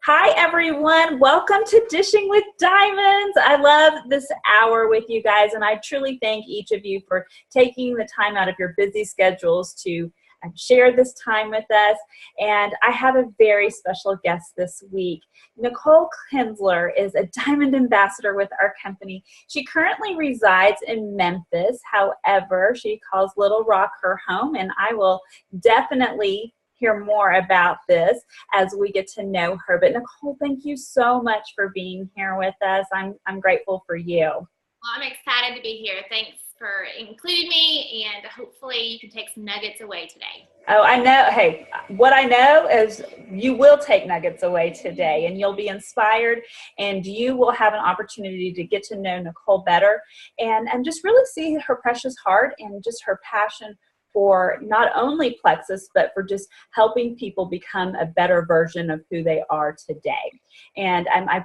Hi, everyone. Welcome to Dishing with Diamonds. I love this hour with you guys, and I truly thank each of you for taking the time out of your busy schedules to share this time with us. And I have a very special guest this week. Nicole Kinzler is a Diamond Ambassador with our company. She currently resides in Memphis. However, she calls Little Rock her home, and I will definitely hear more about this as we get to know her. But Nicole, thank you so much for being here with us. I'm grateful for you. Well, I'm excited to be here. Thanks for including me, and hopefully you can take some nuggets away today. Oh, I know. Hey, what I know is you will take nuggets away today, and you'll be inspired, and you will have an opportunity to get to know Nicole better and just really see her precious heart and just her passion for not only Plexus, but for just helping people become a better version of who they are today. And I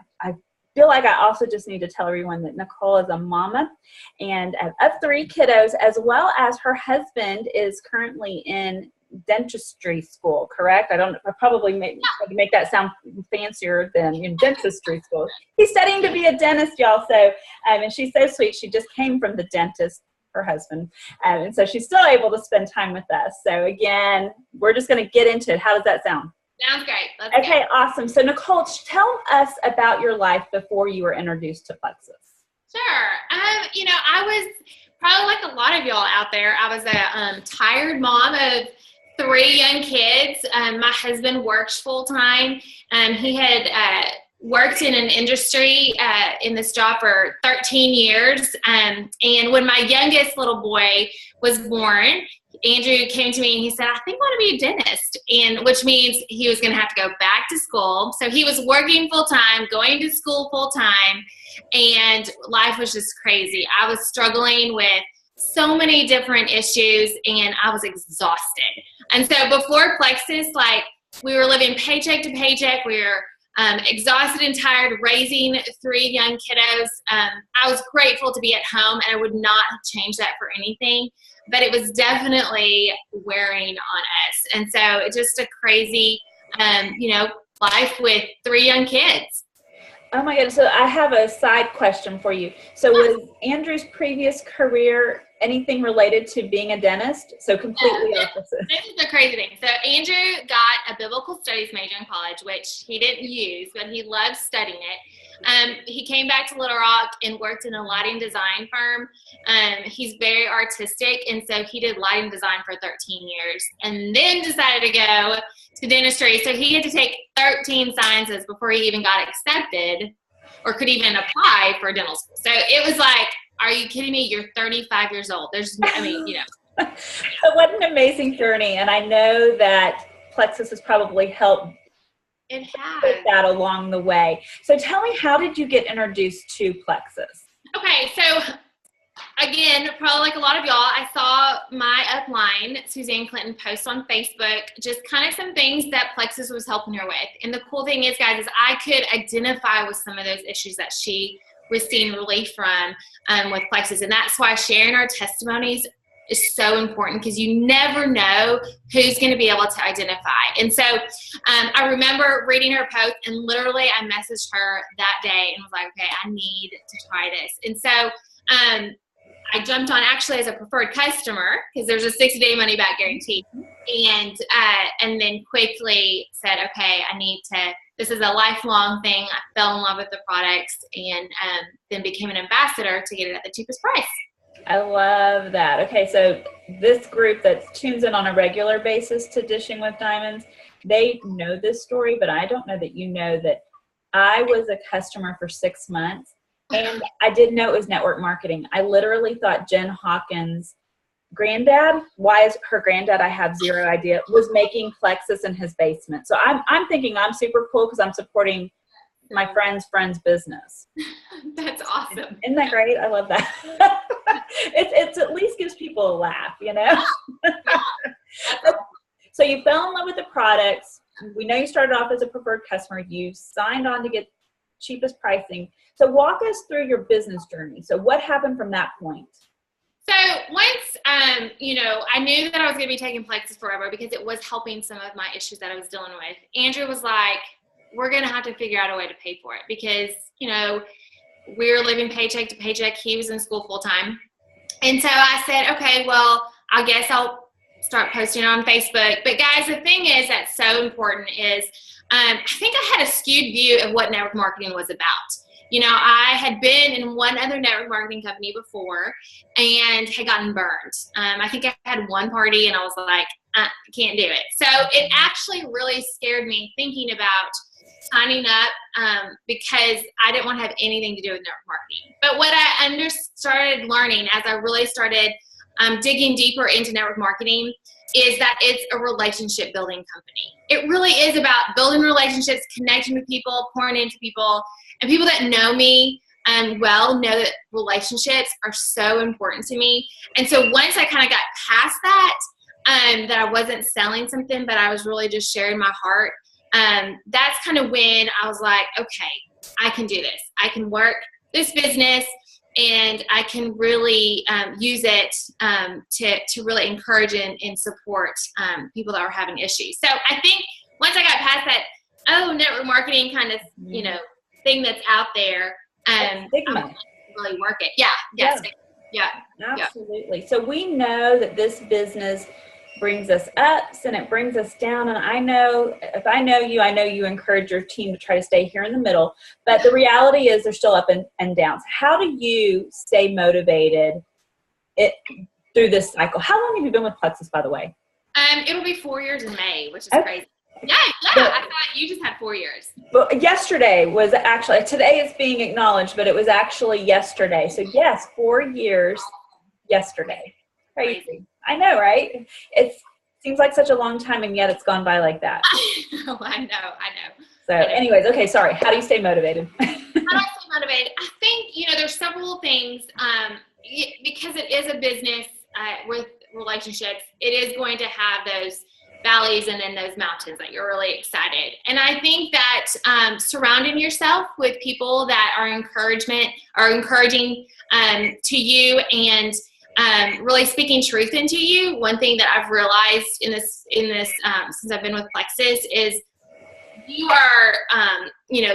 feel like I also just need to tell everyone that Nicole is a mama and of 3 kiddos, as well as her husband is currently in dentistry school, correct? I probably make that sound fancier than in dentistry school. He's studying to be a dentist, y'all. So, and she's so sweet. She just came from the dentist, her husband, and so she's still able to spend time with us. So again, we're just going to get into it. How does that sound? Sounds great. Let's okay, go. Awesome. So Nicole, tell us about your life before you were introduced to Plexus. Sure. I was probably like a lot of y'all out there. I was a tired mom of 3 young kids. My husband works full time. He had worked in an industry in this job for 13 years. And when my youngest little boy was born, Andrew came to me and he said, I think I want to be a dentist, and which means he was going to have to go back to school. So he was working full time, going to school full time, and life was just crazy. I was struggling with so many different issues, and I was exhausted. And so before Plexus, we were living paycheck to paycheck. We were exhausted and tired, raising 3 young kiddos. I was grateful to be at home, and I would not change that for anything, but it was definitely wearing on us. And so it's just a crazy, life with 3 young kids. Oh my goodness. So I have a side question for you. So was Andrew's previous career anything related to being a dentist? So completely opposite. This is the crazy thing. So Andrew got a biblical studies major in college, which he didn't use, but he loved studying it. He came back to Little Rock and worked in a lighting design firm. He's very artistic, and so he did lighting design for 13 years and then decided to go to dentistry. So he had to take 13 sciences before he even got accepted or could even apply for dental school. So it was like, are you kidding me? You're 35 years old. But what an amazing journey. And I know that Plexus has probably helped with that along the way. So tell me, how did you get introduced to Plexus? Okay, so again, probably like a lot of y'all, I saw my upline, Suzanne Clinton, post on Facebook just kind of some things that Plexus was helping her with. And the cool thing is, guys, is I could identify with some of those issues that she was seeing relief from with Plexus. And that's why sharing our testimonies is so important, because you never know who's going to be able to identify. And so I remember reading her post, and literally I messaged her that day and was like, okay, I need to try this. And so I jumped on actually as a preferred customer, because there's a 60-day money back guarantee, and then quickly said, okay, this is a lifelong thing. I fell in love with the products, and then became an ambassador to get it at the cheapest price. I love that. Okay, so this group that tunes in on a regular basis to Dishing with Diamonds, they know this story, but I don't know that you know that I was a customer for 6 months, and I didn't know it was network marketing. I literally thought Jen Hawkins' granddad, why is her granddad, I have zero idea, was making Plexus in his basement. So I'm thinking I'm super cool because I'm supporting my friend's business. That's awesome. Isn't that great? I love that. It's at least gives people a laugh, you know? So you fell in love with the products. We know you started off as a preferred customer. You signed on to get cheapest pricing. So walk us through your business journey. So what happened from that point? So once, I knew that I was going to be taking Plexus forever because it was helping some of my issues that I was dealing with. Andrew was like, we're going to have to figure out a way to pay for it because, we're living paycheck to paycheck. He was in school full time. And so I said, okay, well, I guess I'll start posting on Facebook. But guys, the thing is that's so important is I think I had a skewed view of what network marketing was about. I had been in one other network marketing company before and had gotten burned. I think I had one party and I was like, I can't do it. So it actually really scared me thinking about signing up because I didn't want to have anything to do with network marketing. But what I started learning as I really started digging deeper into network marketing is that it's a relationship building company. It really is about building relationships, connecting with people, pouring into people, and people that know me well know that relationships are so important to me. And so once I kind of got past that, that I wasn't selling something, but I was really just sharing my heart, that's kind of when I was like, okay, I can do this. I can work this business and I can really use it to really encourage and support people that are having issues. So I think once I got past that, network marketing kind of, thing that's out there, stigma. Really work it. Yeah. Absolutely. So we know that this business brings us ups and it brings us down. And I know, if I know you encourage your team to try to stay here in the middle, but the reality is they're still up and downs. How do you stay motivated through this cycle? How long have you been with Plexus, by the way? It'll be 4 years in May, which is crazy. Yeah. I thought you just had 4 years. But yesterday was actually, today is being acknowledged, but it was actually yesterday. So yes, 4 years yesterday. Crazy. I know, right? It seems like such a long time, and yet it's gone by like that. I know. So anyways, okay, sorry. How do you stay motivated? How do I stay motivated? I think, there's several things because it is a business with relationships. It is going to have those valleys and then those mountains that you're really excited. And I think that surrounding yourself with people that are encouraging to you and really speaking truth into you. One thing that I've realized in this since I've been with Plexus is you are,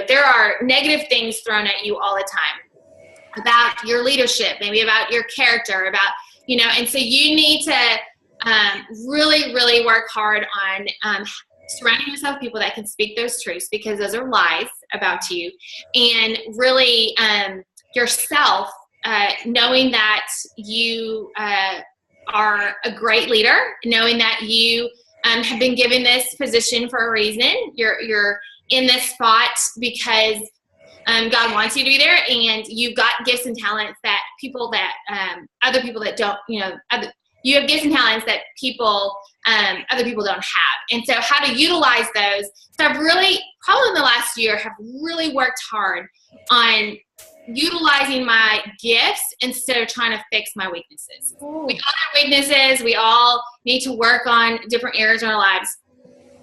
there are negative things thrown at you all the time about your leadership, maybe about your character, about, and so you need to really, really work hard on surrounding yourself with people that can speak those truths because those are lies about you, and really yourself knowing that you are a great leader, knowing that you have been given this position for a reason. You're in this spot because God wants you to be there, and you've got gifts and talents that other people that don't, you have gifts and talents that other people don't have. And so how to utilize those. So I've really, probably in the last year, have really worked hard on utilizing my gifts instead of trying to fix my weaknesses. Ooh. We all have weaknesses. We all need to work on different areas in our lives.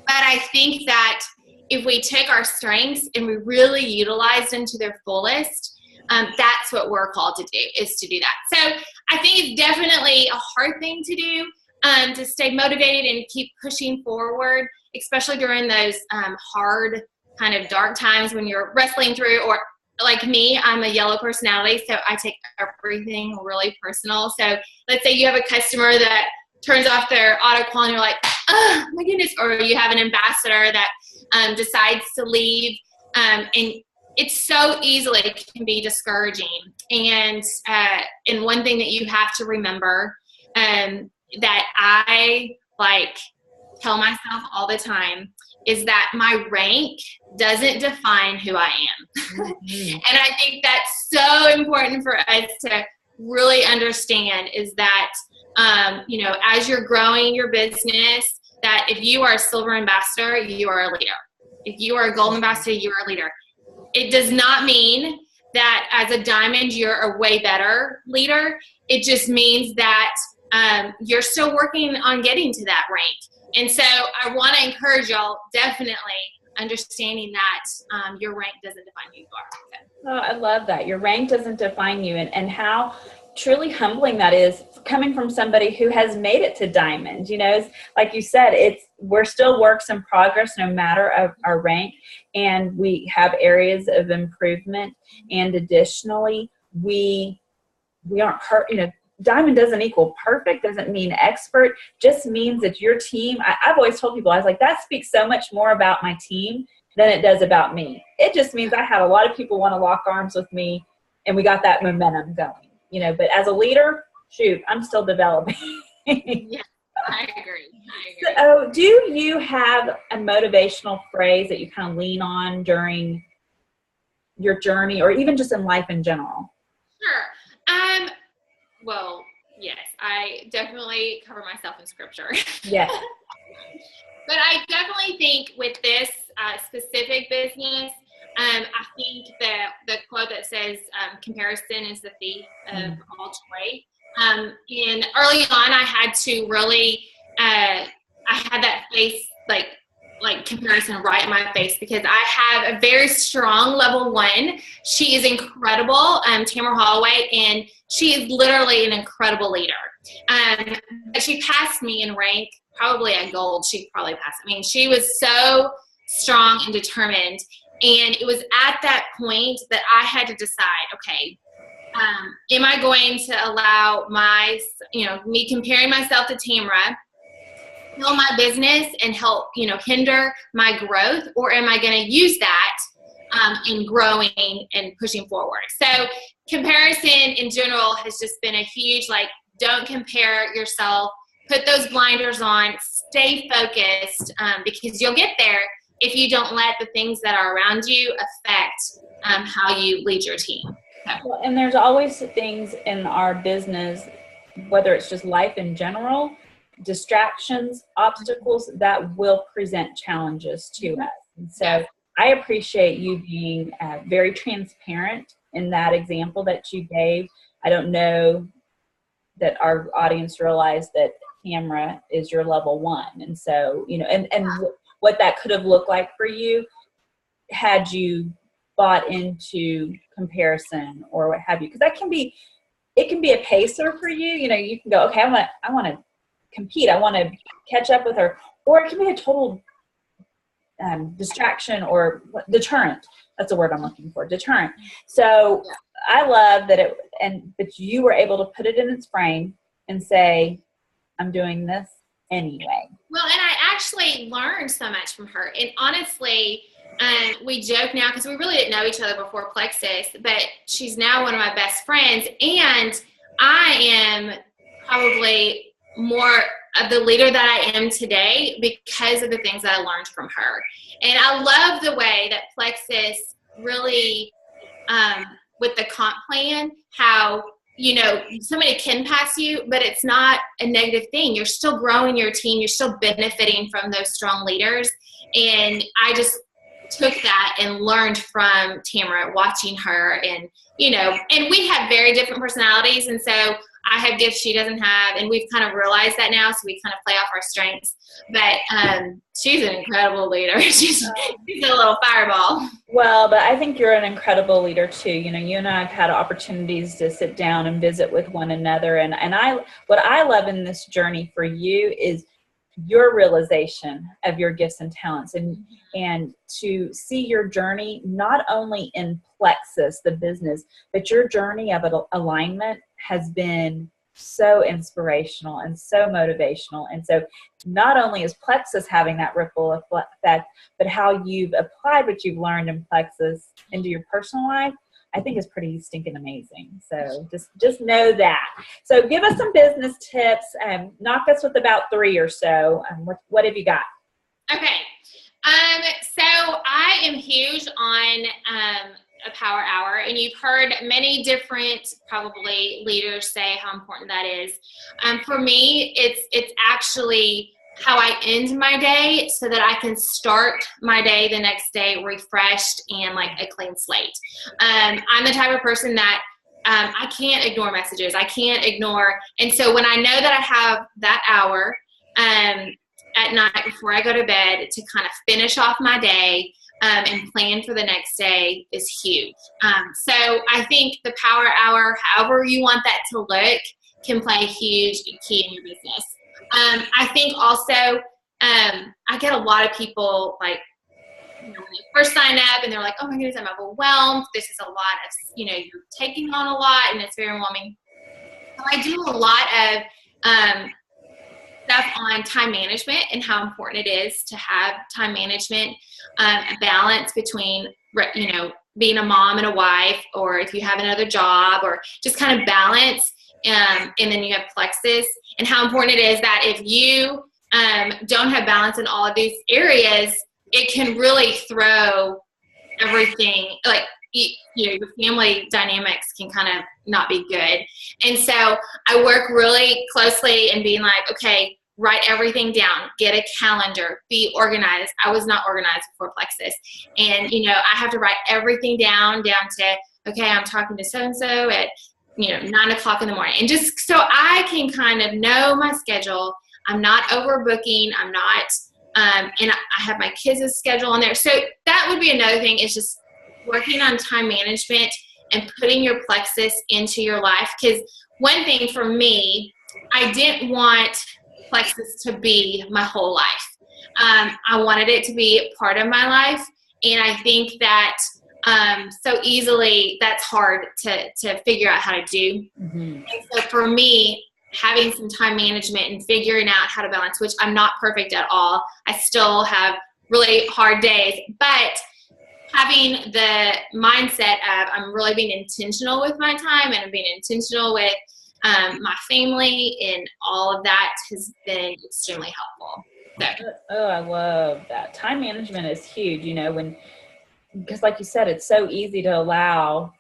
But I think that if we take our strengths and we really utilize them to their fullest, that's what we're called to do, is to do that. So I think it's definitely a hard thing to do, to stay motivated and keep pushing forward, especially during those hard kind of dark times when you're wrestling through, or like me, I'm a yellow personality, so I take everything really personal. So let's say you have a customer that turns off their auto call and you're like, oh my goodness, or you have an ambassador that decides to leave, and it's so easily can be discouraging. And one thing that you have to remember that I tell myself all the time is that my rank doesn't define who I am. Mm-hmm. And I think that's so important for us to really understand, is that, as you're growing your business, that if you are a silver ambassador, you are a leader. If you are a gold ambassador, you are a leader. It does not mean that as a diamond, you're a way better leader. It just means that you're still working on getting to that rank. And so I want to encourage y'all, definitely understanding that your rank doesn't define who you are. Oh, I love that. Your rank doesn't define you, and how truly humbling that is, coming from somebody who has made it to diamond. It's, like you said, we're still works in progress no matter of our rank, and we have areas of improvement. And additionally, we aren't diamond doesn't equal perfect, doesn't mean expert, just means that your team, I've always told people, I was like, that speaks so much more about my team than it does about me. It just means I had a lot of people want to lock arms with me, and we got that momentum going. But as a leader, shoot, I'm still developing. Yeah, I agree. So, do you have a motivational phrase that you kind of lean on during your journey, or even just in life in general? Sure. Well, yes, I definitely cover myself in scripture. Yes. But I definitely think with this specific business, I think that the quote that says comparison is the thief of all joy. And early on, I had to really, I had that face like comparison right in my face, because I have a very strong level 1. She is incredible, Tamara Holloway, and she is literally an incredible leader. But she passed me in rank, probably at gold. She probably passed. I mean, she was so strong and determined. And it was at that point that I had to decide, okay, am I going to allow me comparing myself to Tamara kill my business and help, hinder my growth, or am I going to use that in growing and pushing forward? So comparison in general has just been a huge, don't compare yourself, put those blinders on, stay focused, because you'll get there if you don't let the things that are around you affect how you lead your team. So. Well, and there's always things in our business, whether it's just life in general, distractions, obstacles that will present challenges to us. And so I appreciate you being very transparent in that example that you gave. I don't know that our audience realized that Tamara is your level 1. And so, and what that could have looked like for you had you bought into comparison or what have you. Because it can be a pacer for you. You can go, okay, I want to compete. I want to catch up with her. Or it can be a total distraction or deterrent. That's the word I'm looking for, deterrent. So I love that but you were able to put it in its frame and say, I'm doing this anyway. Well, and I actually learned so much from her. And honestly, we joke now because we really didn't know each other before Plexus, but she's now one of my best friends. And I am probably more of the leader that I am today because of the things that I learned from her. And I love the way that Plexus really, with the comp plan, how, somebody can pass you, but it's not a negative thing. You're still growing your team. You're still benefiting from those strong leaders. And I just took that and learned from Tamara, watching her, and we have very different personalities, and so I have gifts she doesn't have, and we've kind of realized that now, so we kind of play off our strengths. But she's an incredible leader. She's a little fireball. Well, but I think you're an incredible leader too. You and I have had opportunities to sit down and visit with one another, and what I love in this journey for you is your realization of your gifts and talents, and to see your journey not only in Plexus, the business, but your journey of alignment has been so inspirational and so motivational. And so not only is Plexus having that ripple effect, but how you've applied what you've learned in Plexus into your personal life, I think is pretty stinking amazing. So just know that. So give us some business tips and knock us with about 3 or so. What have you got? Okay. So I am huge on a power hour, and you've heard many different probably leaders say how important that is. For me, it's actually how I end my day so that I can start my day the next day refreshed and like a clean slate. I'm the type of person that I can't ignore messages. I can't ignore. And so when I know that I have that hour at night before I go to bed to kind of finish off my day, and plan for the next day is huge. So I think the power hour, however you want that to look, can play a huge key in your business. I think also I get a lot of people like, when they first sign up and they're like, oh my goodness, I'm overwhelmed. This is a lot of, you're taking on a lot and it's very overwhelming. So I do a lot of stuff on time management and how important it is to have time management, a balance between, being a mom and a wife, or if you have another job, or just kind of balance. And then you have Plexus, and how important it is that if you don't have balance in all of these areas, it can really throw everything, like, your family dynamics can kind of not be good. And so I work really closely and being like, okay, write everything down, get a calendar, be organized. I was not organized before Plexus. And, I have to write everything down to, okay, I'm talking to so-and-so at, 9 o'clock in the morning. And just so I can kind of know my schedule. I'm not overbooking. I'm not, and I have my kids' schedule on there. So that would be another thing, is just working on time management and putting your Plexus into your life. Because one thing for me, I didn't want Plexus to be my whole life. I wanted it to be part of my life. And I think that so easily that's hard to figure out how to do. Mm-hmm. And so for me, having some time management and figuring out how to balance, which I'm not perfect at all. I still have really hard days, but having the mindset of I'm really being intentional with my time and I'm being intentional with my family, and all of that has been extremely helpful. So. Oh, I love that. Time management is huge, because like you said, it's so easy to allow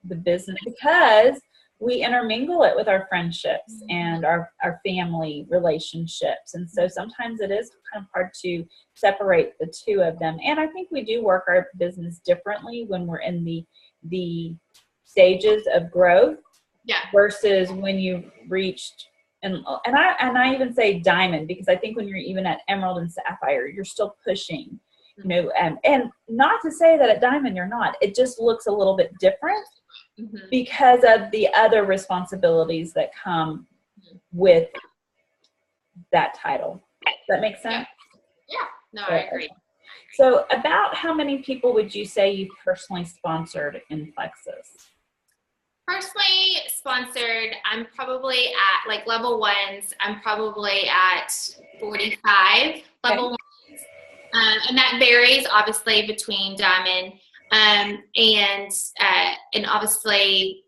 the business, because we intermingle it with our friendships and our family relationships. And so sometimes it is kind of hard to separate the two of them. And I think we do work our business differently when we're in the stages of growth, versus when you've reached, and I even say diamond, because I think when you're even at emerald and sapphire, you're still pushing, and not to say that at diamond you're not. It just looks a little bit different. Mm-hmm. Because of the other responsibilities that come with that title. Does that make sense? Yeah. No, I agree. So about how many people would you say you personally sponsored in Plexus? Personally sponsored, I'm probably at, like, level ones, I'm probably at 45 level ones. And that varies obviously between diamond. And obviously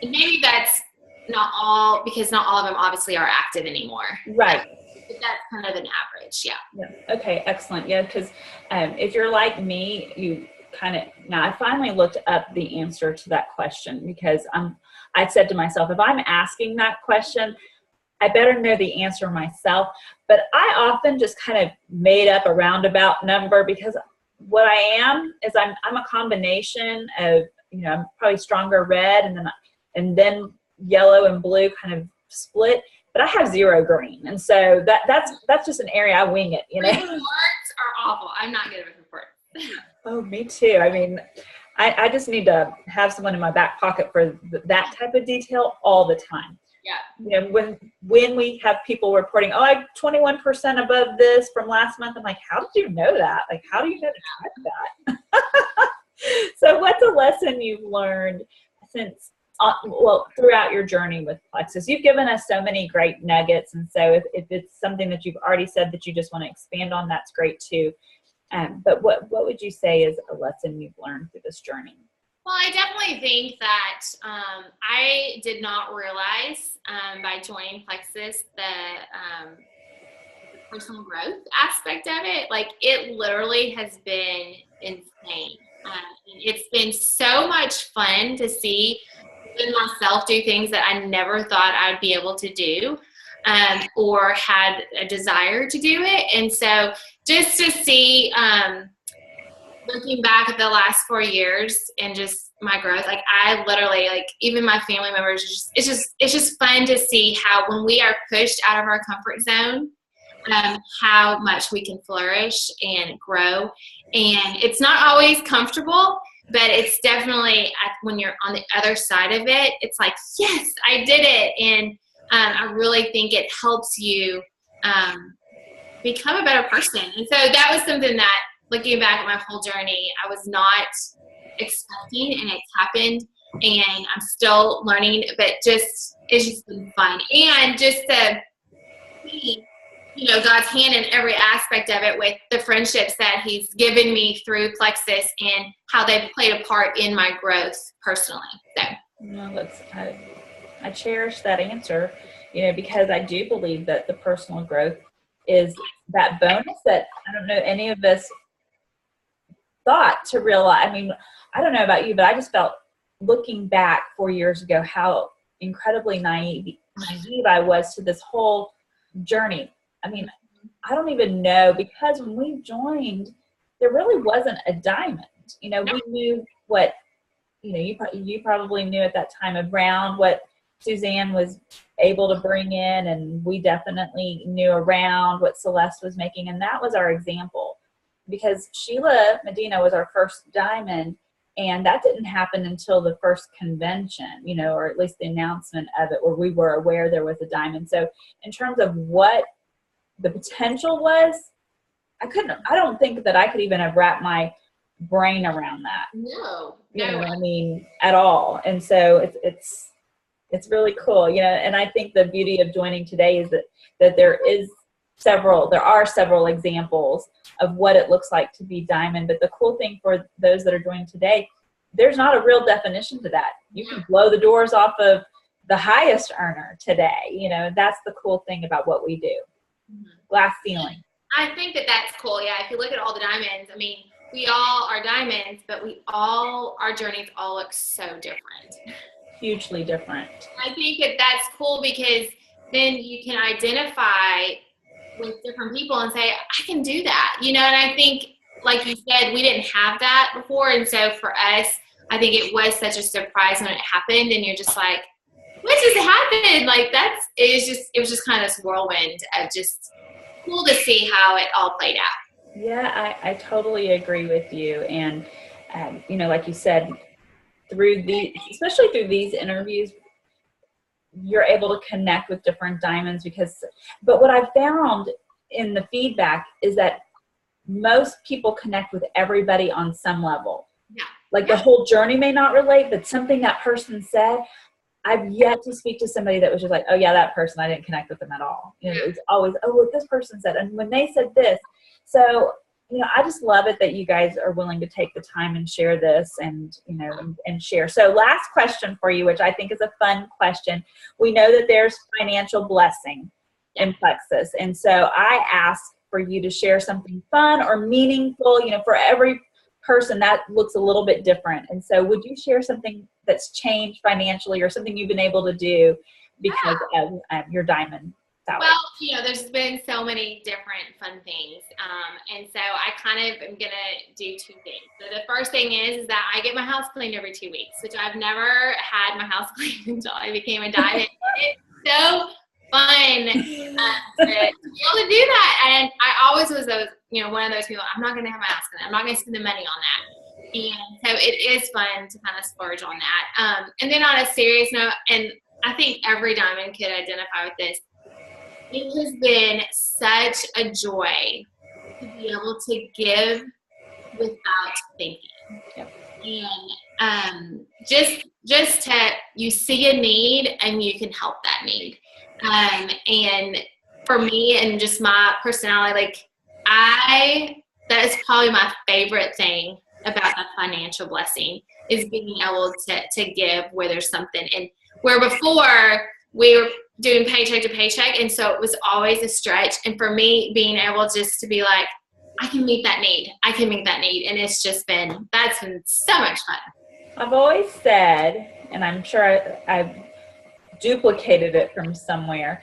maybe that's not all, because not all of them obviously are active anymore. Right. But that's kind of an average. Yeah. Okay. Excellent. Yeah. Because if you're like me, now I finally looked up the answer to that question, because I said to myself, if I'm asking that question, I better know the answer myself. But I often just kind of made up a roundabout number, because what I am is I'm a combination of, I'm probably stronger red and then yellow and blue kind of split, but I have 0 green. And so that's just an area I wing it, Reports are awful. I'm not good with reports. Oh, me too. I mean, I just need to have someone in my back pocket for that type of detail all the time. Yeah. When we have people reporting, I'm 21% above this from last month, I'm like, how did you know that? Like, how do you know to track that? So what's a lesson you've learned since, throughout your journey with Plexus? You've given us so many great nuggets. And so if it's something that you've already said that you just want to expand on, that's great too. But what would you say is a lesson you've learned through this journey? Well, I definitely think that I did not realize by joining Plexus the personal growth aspect of it. Like, it literally has been insane. It's been so much fun to see myself do things that I never thought I'd be able to do, or had a desire to do it. And so just to see, looking back at the last 4 years and just my growth, like, I literally, like, even my family members, it's just fun to see how when we are pushed out of our comfort zone, how much we can flourish and grow. And it's not always comfortable, but it's definitely when you're on the other side of it, it's like, yes, I did it. And I really think it helps you become a better person. And so that was something that, looking back at my whole journey, I was not expecting, and it's happened. And I'm still learning, but it's just been fun. And just to see, God's hand in every aspect of it, with the friendships that He's given me through Plexus and how they've played a part in my growth personally. So, well, I cherish that answer, because I do believe that the personal growth is that bonus that I don't know any of us thought to realize. I mean, I don't know about you, but I just felt, looking back 4 years ago, how incredibly naive I was to this whole journey. I mean, I don't even know, because when we joined, there really wasn't a diamond. We knew what, you probably knew at that time around what Suzanne was able to bring in, and we definitely knew around what Celeste was making, and that was our example, because Sheila Medina was our first diamond. And that didn't happen until the first convention, or at least the announcement of it, where we were aware there was a diamond. So in terms of what the potential was, I don't think that I could even have wrapped my brain around that. No. I mean, at all. And so it's really cool, and I think the beauty of joining today is that there are several examples of what it looks like to be diamond. But the cool thing for those that are joining today, there's not a real definition to that. You can blow the doors off of the highest earner today. That's the cool thing about what we do. Glass ceiling. I think that's cool. Yeah. If you look at all the diamonds, I mean, we all are diamonds, but our journeys all look so different. Hugely different. I think that's cool, because then you can identify with different people and say, I can do that, and I think, like you said, we didn't have that before. And so for us, I think it was such a surprise when it happened, and you're just like, what just happened? Like, it was just kind of this whirlwind of just cool to see how it all played out. Yeah, I totally agree with you. And, like you said, especially through these interviews, you're able to connect with different diamonds, but what I found in the feedback is that most people connect with everybody on some level. Yeah. Like the whole journey may not relate, but something that person said, I've yet to speak to somebody that was just like, oh yeah, that person, I didn't connect with them at all. It's always, oh, what this person said. And when they said this, so, I just love it that you guys are willing to take the time and share this and share. So last question for you, which I think is a fun question. We know that there's financial blessing in Plexus. And so I ask for you to share something fun or meaningful, for every person that looks a little bit different. And so would you share something that's changed financially, or something you've been able to do because of your diamond salary? Well, there's been so many different fun things. And so I kind of am going to do two things. So the first thing is that I get my house cleaned every 2 weeks, which I've never had my house cleaned until I became a diamond. It's so fun to be able to do that. And I always was one of those people, I'm not going to have my house cleaned. I'm not going to spend the money on that. And so it is fun to kind of splurge on that. And then on a serious note, and I think every diamond could identify with this, it has been such a joy to be able to give without thinking. Yep. And just to, you see a need and you can help that need. And for me and just my personality, that is probably my favorite thing about the financial blessing, is being able to give where there's something. And where before we were doing paycheck to paycheck, and so it was always a stretch. And for me, being able just to be like, I can meet that need. I can meet that need. And that's been so much fun. I've always said, and I'm sure I've duplicated it from somewhere,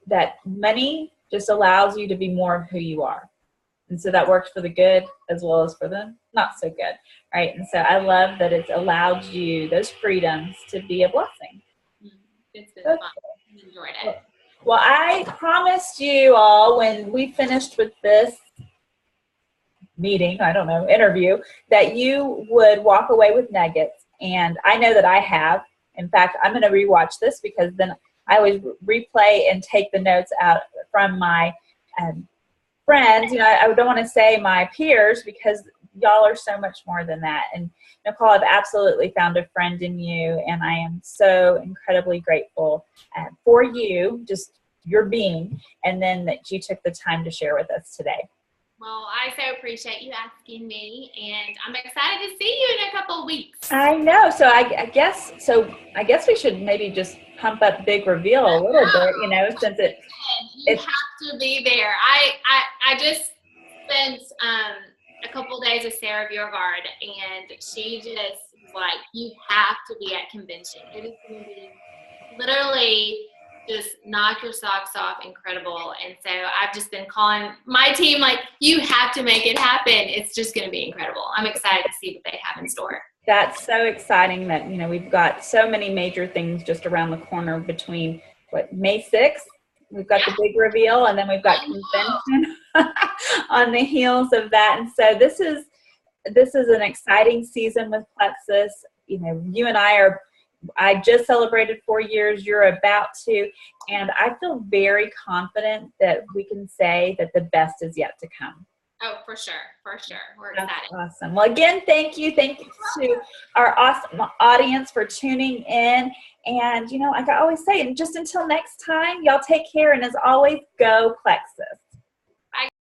that money just allows you to be more of who you are. And so that works for the good as well as for the not so good, right? And so I love that it's allowed you those freedoms to be a blessing. It's been fun. I enjoyed it. Well, I promised you all when we finished with this meeting, I don't know, interview, that you would walk away with nuggets. And I know that I have. In fact, I'm going to rewatch this because then I always replay and take the notes out from my friends. You know, I don't want to say my peers because y'all are so much more than that. And Nicole, I've absolutely found a friend in you, and I am so incredibly grateful for you, just your being, and then that you took the time to share with us today. Well, I so appreciate you asking me, and I'm excited to see you in a couple of weeks. I know. So I guess we should maybe just pump up big reveal a little bit, you know, since you have to be there. I just spent a couple of days with Sarah Bjorgard, and she just was like, you have to be at convention. It is going to be literally just knock your socks off, incredible. And so I've just been calling my team like, you have to make it happen. It's just going to be incredible. I'm excited to see what they have in store. That's so exciting that, you know, we've got so many major things just around the corner between May 6th, we've got the big reveal, and then we've got convention on the heels of that. And so this is an exciting season with Plexus. You know, you and I just celebrated 4 years, you're about to, and I feel very confident that we can say that the best is yet to come. Oh, for sure. We're excited. That's awesome. Well, again, thank you to our awesome audience for tuning in. And, you know, like I always say, and just until next time, y'all take care. And as always, go Plexus.